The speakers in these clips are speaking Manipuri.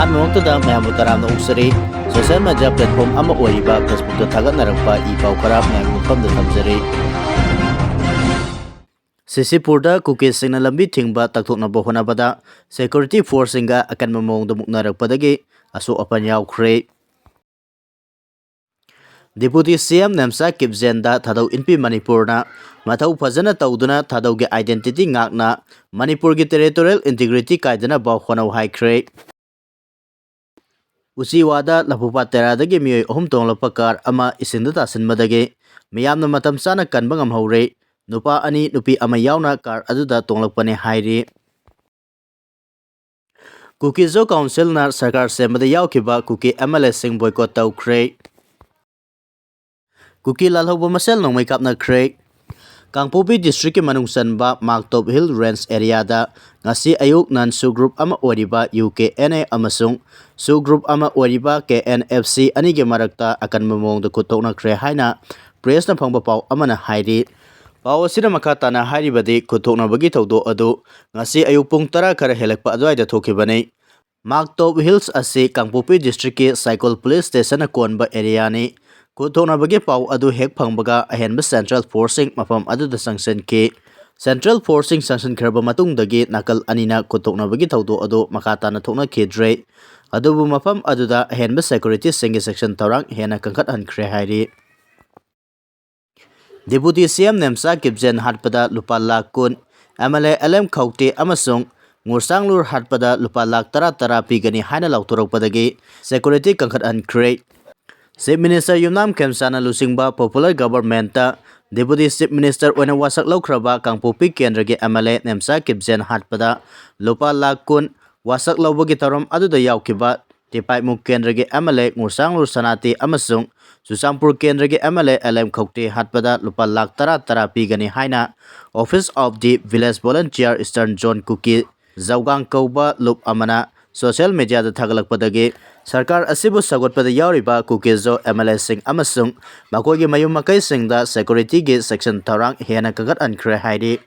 ꯑꯍꯥꯟꯕꯃꯛꯇꯗ ꯃꯌꯥꯝꯕꯨ ꯇꯔꯥꯝꯅ ꯑꯣꯛꯆꯔꯤ ꯁꯣꯁꯤꯌꯦꯜ ꯃꯤꯗꯤꯌꯥ ꯄ꯭ꯂꯦꯠꯐꯣꯔꯝ ꯑꯃ ꯑꯣꯏꯔꯤꯕ ꯐꯦꯁꯕꯨꯛꯇ ꯊꯥꯒꯠꯅꯔꯛꯄ ꯏ ꯄꯥꯎ ꯈꯔ ꯃꯌꯥꯝꯒꯤ ꯃꯐꯝꯗ ꯊꯝꯖꯔꯤ꯫ CCpurꯗ ꯀꯨꯀꯤꯁꯤꯡꯅ ꯂꯝꯕꯤ ꯊꯤꯡꯕ ꯇꯛꯊꯣꯛꯅꯕ ꯍꯣꯠꯅꯕꯗ ꯁꯦꯀ꯭ꯌꯨꯔꯤꯇꯤ ꯐꯣꯔꯁꯁꯤꯡꯒ ꯑꯀꯟꯕ ꯃꯑꯣꯡꯗ ꯃꯨꯛꯅꯔꯛꯄꯗꯒꯤ ꯑꯁꯣꯛ-ꯑꯄꯟ ꯌꯥꯎꯈ꯭ꯔꯦ꯫ ꯗꯤꯄꯨꯇꯤ CM Nemcha Kipgenꯗ ꯊꯥꯗꯧ ꯏꯟꯄꯤ ꯃꯅꯤꯄꯨꯔꯅ ꯃꯊꯧ ꯐꯖꯅ ꯇꯧꯗꯨꯅ ꯊꯥꯗꯧꯒꯤ ꯑꯥꯏꯗꯦꯟꯇꯤꯇꯤ ꯉꯥꯛꯅ ꯃꯅꯤꯄꯨꯔꯒꯤ ꯇꯦꯔꯤꯇꯣꯔꯤꯌꯦꯜ ꯏꯟꯇꯤꯒ꯭ꯔꯤꯇꯤ ꯀꯥꯏꯗꯅꯕ ꯍꯣꯠꯅꯧ ꯍꯥꯏꯈ꯭ꯔꯦ꯫ ꯎꯆꯤꯋꯥꯗ ꯂꯐꯨꯄꯥꯠ ꯇꯦꯔꯥꯗꯒꯤ ꯃꯤꯑꯣꯏ 3 ꯇꯣꯡꯂꯛꯄ ꯀꯥꯔ ꯑꯃ ꯏꯁꯤꯡꯗ ꯇꯥꯁꯤꯟꯕꯗꯒꯤ ꯃꯤꯌꯥꯝꯅ ꯃꯇꯝ ꯆꯥꯅ ꯀꯟꯕ ꯉꯝꯍꯧꯔꯦ꯫ ꯅꯨꯄꯥ 2 ꯅꯨꯄꯤ 1 ꯌꯥꯎꯅ ꯀꯥꯔ ꯑꯗꯨꯗ ꯇꯣꯡꯂꯛꯄꯅꯤ ꯍꯥꯏꯔꯤ꯫ ꯀꯨꯀꯤ ꯖꯣ ꯀꯥꯎꯟꯁꯤꯜꯅ ꯁꯔꯀꯥꯔ ꯁꯦꯝꯕꯗ ꯌꯥꯎꯈꯤꯕ ꯀꯨꯀꯤ MLAꯁꯤꯡ ꯕꯣꯏꯀꯣꯠ ꯇꯧꯈ꯭ꯔꯦ꯫ ꯀꯨꯀꯤ ꯂꯥꯜꯍꯧꯕ ꯃꯁꯦꯜ ꯅꯣꯡꯃꯩ ꯀꯥꯞꯅꯈ꯭ꯔꯦ꯫ ꯀꯥꯡꯄꯣꯛꯄꯤ ꯗꯤꯁꯇ꯭ꯔꯤꯛꯀꯤ ꯃꯅꯨꯡ ꯆꯟꯕ ꯃꯥꯛꯇꯣꯞ ꯍꯤꯜ ꯔꯦꯟꯖ ꯑꯦꯔꯤꯌꯥꯗ ꯉꯁꯤ ꯑꯌꯨꯛ ꯅꯟ-ꯁꯨ ꯒ꯭ꯔꯨꯞ ꯑꯃ ꯑꯣꯏꯔꯤꯕ UKNA ꯑꯃꯁꯨꯡ ꯁꯨ ꯒ꯭ꯔꯨꯞ ꯑꯃ ꯑꯣꯏꯔꯤꯕ KNFC ꯑꯅꯤꯒꯤ ꯃꯔꯛꯇ ꯑꯀꯟꯕ ꯃꯑꯣꯡꯗ ꯈꯨꯠ ꯊꯣꯛꯅꯈ꯭ꯔꯦ ꯍꯥꯏꯅ ꯄ꯭ꯔꯦꯁꯅ ꯐꯪꯕ ꯄꯥꯎ ꯑꯃꯅ ꯍꯥꯏꯔꯤ꯫ ꯄꯥꯎ ꯑꯁꯤꯅ ꯃꯈꯥ ꯇꯥꯅ ꯍꯥꯏꯔꯤꯕꯗꯤ ꯈꯨꯠ ꯊꯣꯛꯅꯕꯒꯤ ꯊꯧꯗꯣꯛ ꯑꯗꯨ ꯉꯁꯤ ꯑꯌꯨꯛ ꯄꯨꯡ 10 ꯈꯔ ꯍꯦꯜꯂꯛꯄ ꯑꯗꯨꯋꯥꯏꯗ ꯊꯣꯛꯈꯤꯕꯅꯤ꯫ ꯃꯥꯛꯇꯣꯞ ꯍꯤꯜꯁ ꯑꯁꯤ ꯀꯥꯡꯄꯣꯛꯄꯤ ꯗꯤꯁꯇ꯭ꯔꯤꯛꯀꯤ ꯁꯥꯏꯀꯜ ꯄꯨꯂꯤꯁ ꯁ꯭ꯇꯦꯁꯟꯅ ꯀꯣꯟꯕ ꯑꯦꯔꯤꯌꯥꯅꯤ꯫ ꯈꯨꯠ ꯊꯣꯛꯅꯕꯒꯤ ꯄꯥꯎ ꯑꯗꯨ ꯍꯦꯛ ꯐꯪꯕꯒ ꯑꯍꯦꯟꯕ ꯁꯦꯟꯇ꯭ꯔꯦꯜ ꯐꯣꯔꯁꯁꯤꯡ ꯃꯐꯝ ꯑꯗꯨꯗ ꯆꯪꯁꯤꯟꯈꯤ꯫ ꯁꯦꯟꯇ꯭ꯔꯦꯜ ꯐꯣꯔꯁꯁꯤꯡ ꯆꯪꯁꯤꯟꯈ꯭ꯔꯕ ꯃꯇꯨꯡꯗꯒꯤ ꯅꯥꯀꯜ ꯑꯅꯤꯅ ꯈꯨꯠ ꯊꯣꯛꯅꯕꯒꯤ ꯊꯧꯗꯣꯛ ꯑꯗꯨ ꯃꯈꯥ ꯇꯥꯅ ꯊꯣꯛꯅꯈꯤꯗ꯭ꯔꯦ꯫ ꯑꯗꯨꯕꯨ ꯃꯐꯝ ꯑꯗꯨꯗ ꯑꯍꯦꯟꯕ ꯁꯦꯀ꯭ꯌꯨꯔꯤꯇꯤꯁꯤꯡꯒꯤ ꯆꯦꯛꯁꯤꯟ ꯊꯧꯔꯥꯡ ꯍꯦꯟꯅ ꯀꯟꯈꯠꯍꯟꯈ꯭ꯔꯦ ꯍꯥꯏꯔꯤ꯫ Deputy CM Nemcha Kipgen hatpada lupa lakh 10, MLA LM Khawte amasung Ngursanglur hatpada lupa lakh 10 pigani haina lauthorokpadagi security kankhathankhre. Chief Minister Yumnam Khemchana lusingba popular government ta Deputy Chief Minister oina wasak laukraba Kangpokpi Kendragi MLA Nemcha Kipgen hatpada lupa lakh 10 wasak laubagi tharom aduda yaukhiba Tipaimuk Kendragi MLA Ngursanglur Sanati amasung CCpur Kendragi MLA LM Khawte hatpada lupa lakh 10 pigani haina Office of the Village Volunteer Eastern Zone Kuki Zawgang Kauba Lup amana social media da thagalakpadagi sarkar asibu sagotpada yauriba Kukizo MLA sing amasung makoigi mayum makai singda security gi section tharang hena kagat ankre hairi.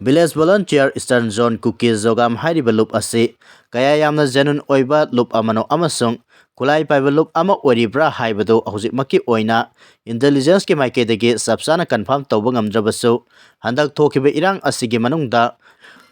Village Volunteer Eastern Zone Kuki Zogam hairiba lup asi kaya yamna janun oiba lup amano amasung kulai paiba lup ama oribra haibado hojikmaki oina intelligence ki maikedagi sabsana confirm tawba ngamdrabasu handak thokiba irang asigi manungda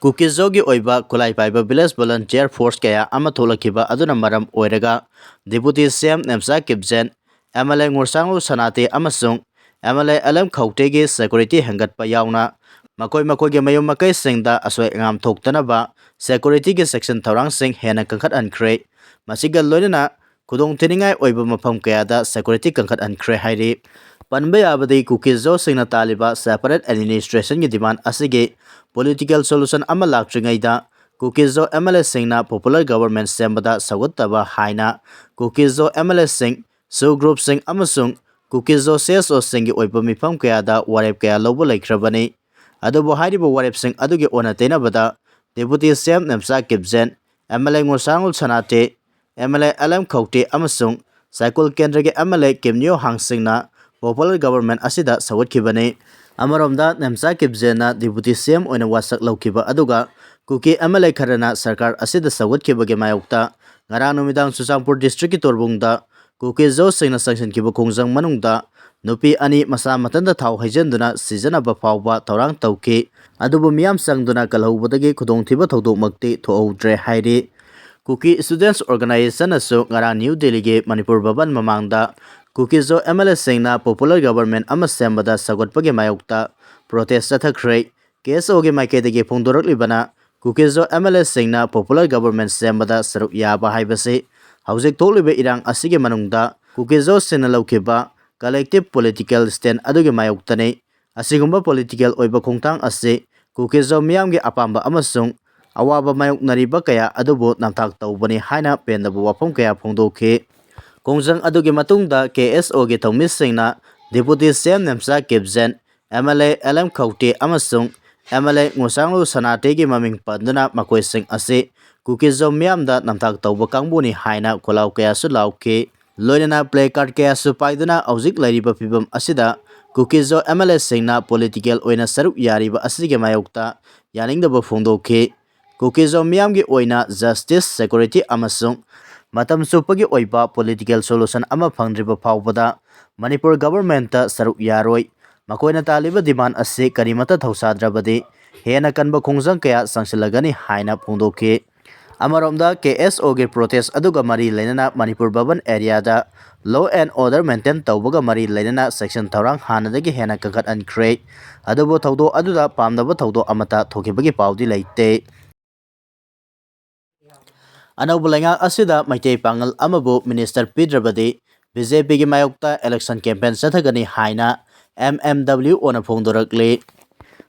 Kukizogi oiba kulai paiba Village Volunteer Force kaya ama tholakiba aduna maram oiraga Deputy CM Nemcha Kipgen MLA Ngursanglur Sanati amasung MLA LM Khawte gi security hangatpa yauna makoigi mayum makai singda asoi ngam thoktanaba security gi section thaurang sing hena kankhathankre masiga loinana khudong thiningai oiba mafam kayada security kankhathankre hairi. Panba yabadi Kukizo singna taliba separate administration gi demand asigi political solution ama laktringaida Kukizo MLA singna popular government sembada sagottaba haina Kukizo MLA sing su group sing amasung Kukizo CSO singi oiba mifam kayada warep kaya lobo laikhrabani. Adubu hairiba warep sing adugi ona tenabada Deputy CM Nemcha Kipgen MLA Ngursanglur Sanate MLA LM Khawte amasung Cycle Kendragi MLA Kimnyo Hangsingna popular government asida sagotkibani. Amaromda Nemcha Kipgenna Deputy CM oina wasak laukiba aduga Kuki MLA kharana sarkar asida sagotkibagi mayokta ngarang numidang CCpur district ki torbungda Kukizo singna sangshinkiba khongjang manungda nupi 2 masa matanda thau haijanduna sijanaba phawba thaurang tawki adubu miyam sangduna kalhobadagi khudongthiba thodokmakti thoudre hairi. Kuki Students Organization asu ngarang New Delhi gi Manipur Bhavan mamangda Kukizo MLA singna popular government ama sembada sagotpagi mayokta protest chathakre. KSO gi maikedagi phongdoraklibana Kukizo MLA singna popular government sembada saruk yaba haibase hawjik thokliba irang asigi manungda Kukizo sina laukiba collective political stand adugi mayoktani asigumba political oiba khongtang ase Kukizo miyamgi apamba amasung awaba mayoknariba kaya adubu namthak tawbani haina pendabu wafam kaya phongdokhi. Kongjang adugi matungda KSO gi thongmisingna Deputy CM Nemcha Kipgen MLA LM Khawte amasung MLA Ngursanglur Sanate gi maming panduna makoising ase Kukizo miyamda namthak tawba kangbuni haina kholau kaya su lauki loinana placard kaya su paiduna hawjik lairiba fibam asida Kukizo MLA singna political oina saruk yariba asige mayokta yaningdaba phongdokhi. Kukizo miyamgi oina justice security amasung matam supagi oiba political solution ama phangdriba phawbada Manipur government ta saruk yaroi makoina taliba demand ase karimata thausadrabadi hena kanba khungjang kaya sangsilagani haina phungdoki Amaromda KSO ge protest aduga mari lenana Manipur Bhavan area da law and order maintain tawbaga mari lenana section thaurang hanadagi hena kakat ankre adubo thawdo aduda pamdaba thawdo amata thokibagi pawdi leite Anaubulenga asida maitei pangal amabu minister Pidrabadi BJP gi mayokta election campaign sathagani haina MMW ona phongdorakle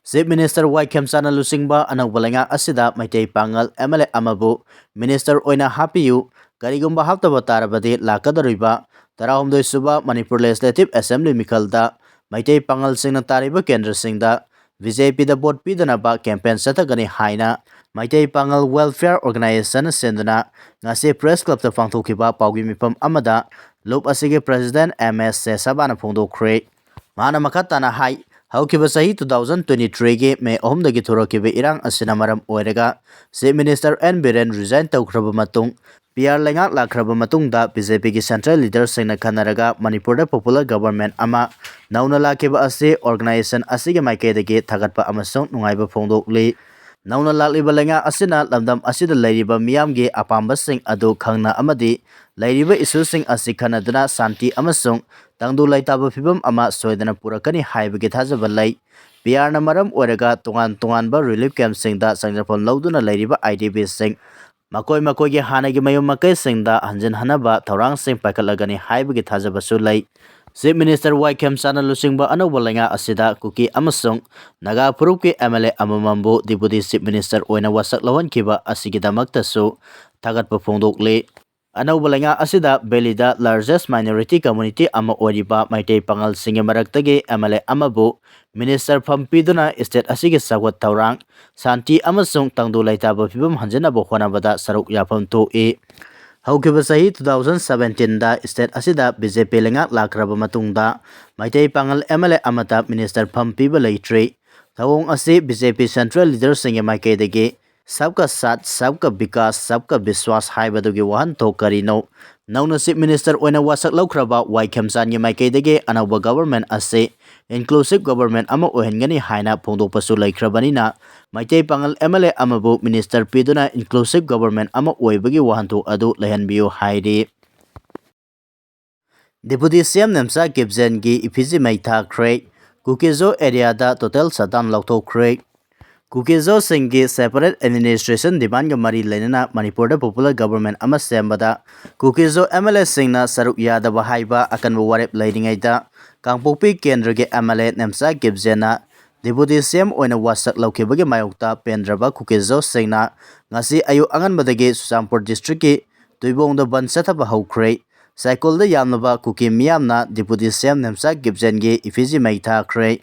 Chief Minister Y Khemchana Lusingba anaubalenga asida maitai pangal MLA amabu Minister oina hapiyu karigumba haptaba tarabadi lakadaruiba tarahumdoi suba Manipur Legislative Assembly mikhalda maitai pangal singna tariba kendra singda BJP da vote pidanaba campaign satagani haina maitai pangal welfare organization sendana ngase press club ta pangthokiba pawgi mipam amada lob asige president MS Sabana phongdokre mana makatana hai Haukiba sahi 2023 ge May 3 dagi thorokiba erang asina maram oirega Chief Minister N Biren resign tawkraba matung PR lengak lakraba matung da BJP gi central leader singna khanaraga Manipur da popular government ama nauna lakiba ase organization asige maikedagi thagatpa amasung nungaiba phongdokli nauna lakliba lenga asina lamdam asida leiriba miyamgi apamba sing adu khangna amadi leiriba issue sing asi khanaduna santi amasung tangdu laitaba phibam ama soidana purakani haibagi thajaba lei PR na maram oiraga tongan ba relief camp singda sangjapon lauduna leiriba IDP sing makoi gi hanagi mayum makai singda hanjin hanaba thaurang sing pakalagani haibagi thajaba su lei Chief Minister Y Khemchana Lusingba anaubalenga asida Kuki amasung Naga Purupki MLA amamambu Deputy Chief Minister oina wasak lawan kiba asigidamakta su thagatpa phongdokle Anaubalenga asida Belida largest minority community ama oriba maitei pangal singe maraktagi MLA amabu Minister Pampiduna state asige sagwat taurang santi amasung tangdu laitaba phibam hanjanaba honabada saruk yapam to Haukiba sahi 2017 da state asida BJP lenga lakraba matungda maitai pangal MLA amata Minister Pampiba leitre thawong ase BJP central leader singe maikedagi सबका साथ सबका विकास सबका विश्वास हाइबदुगी वाहन तो करिनो नौना चिफ मिनिस्टर ओइना वासक लौख्रबा वाइ खेमचानगी माइकैदगे अनौबा गवर्नमेंट असे इंक्लूसिव गवर्नमेंट अमा ओहेनगनी हाइना फोंदोकपसु लैख्रबनिना माइतै पांगल एमएलए अमाबु मिनिस्टर पिदुना इंक्लूसिव गवर्नमेंट अमा ओइबगी वाहनथो अदु लहनबियो हाइरि डिप्यूटी सीएम नेमचा किपजेन की इफिजी मैथाख्रे कुकीजो एरिया दा टोटल सदान लौथोख्रे Kukizo Singhi separate administration demand ga mari lenana Manipur da popular government ama sembada Kukizo MLA Singna saruk yadaba haiba akan warep leidingai da Kangpokpi Kendra ge MLA Nemcha Kipgena Deputy CM oina wasak laukibagi mayokta pendraba Kukizo Singna ngasi ayu angan badagi Susampur district ki tuibong da ban setaba haukrei cycle da yamnaba Kuki miyamna Deputy CM Nemcha Kipgen ge ifiji maitha krei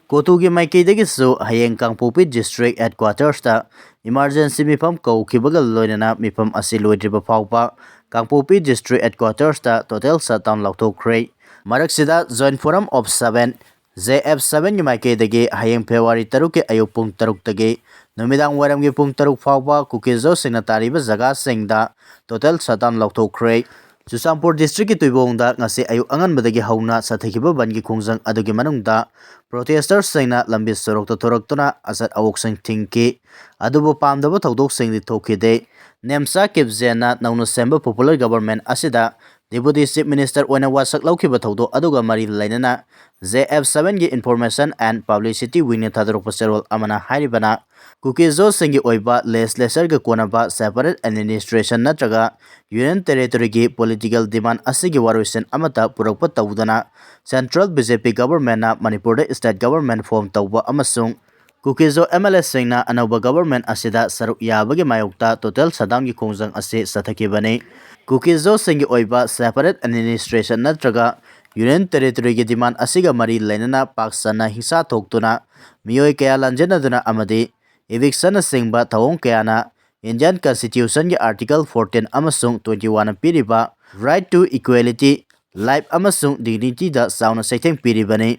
Kotugi Maikidagi su hayeng Kangpokpi district headquarters ta emergency mipam kaukibagal loinana mipam asilodriba phawpa Kangpokpi district headquarters ta total shutdown lauthokre maraksida joint forum of 7 JF7 gi maikidagi hayeng February 3 ke ayuk pung 3 tagi numidang waram gi pung 3 phawpa Kukizo singna tariba jaga singda total shutdown lauthokre Susampur district ki tuibongda ngasi ayu angan badagi hauna sathikiba bangi khongjang adugi manungda protesters singna lambi sorokta thoraktuna asat awok sing thingki adubu pamdaba thodok singdi thokide Nemcha Kipgena nauna semba popular government asida Deputy Chief Minister oina wasak laukiba thodo aduga mari lainana JF7 gi information and publicity wing thadrok paserol amana hairibana Kukizo singi oiba legislature ga konaba separate administration natraga union territory gi political demand asigi waruisen amata purakpa tawdana central BJP government na Manipur da state government form tawba amasung Kukizo MLA singna anauba government asida saruk yabagi mayokta total sadam gi khongjang ase sathakibani Kukizo singi oiba separate administration natraga union territory gi demand asiga mari lainana paksana hisa thoktuna miyoi kaya lanjenaduna amadi eviction singba thawong kayana Indian Constitution gi article 14 amasung 21 piriba right to equality life amasung dignity da sauna saitheng piribani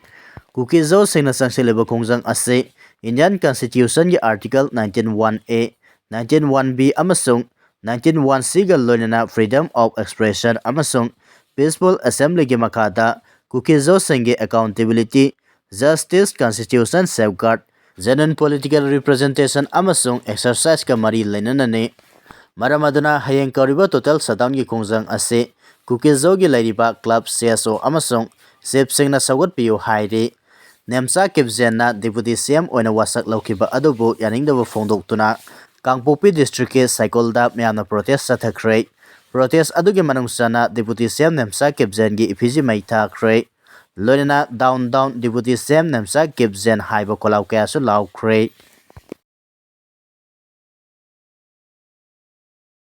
Kukizo singna sangseleba khongjang ase Indian Constitution gi article 191A 191B amasung 1916 ga loinana freedom of expression amasung peaceful assembly gi makada Kuki singi accountability, justice, constitution safeguard, genuine political representation amasung exercise ka mari lainanani. Maram aduna hayeng kauriba total shutdown gi khongjang ase Kuki gi lairiba club CSO amasung chief singna saugotpiu hairi. Nemcha Kipgen na deputy CM oina wasak laukiba adubu yaningdaba phongdoktuna Kangpokpi district ke Saikolda myamna protest sathakre. Protest adugi manungsana deputy CM Nemcha Kipgen gi effigy mai thakre. Loinana down deputy CM Nemcha Kipgen haiba kolau kaya su laukre.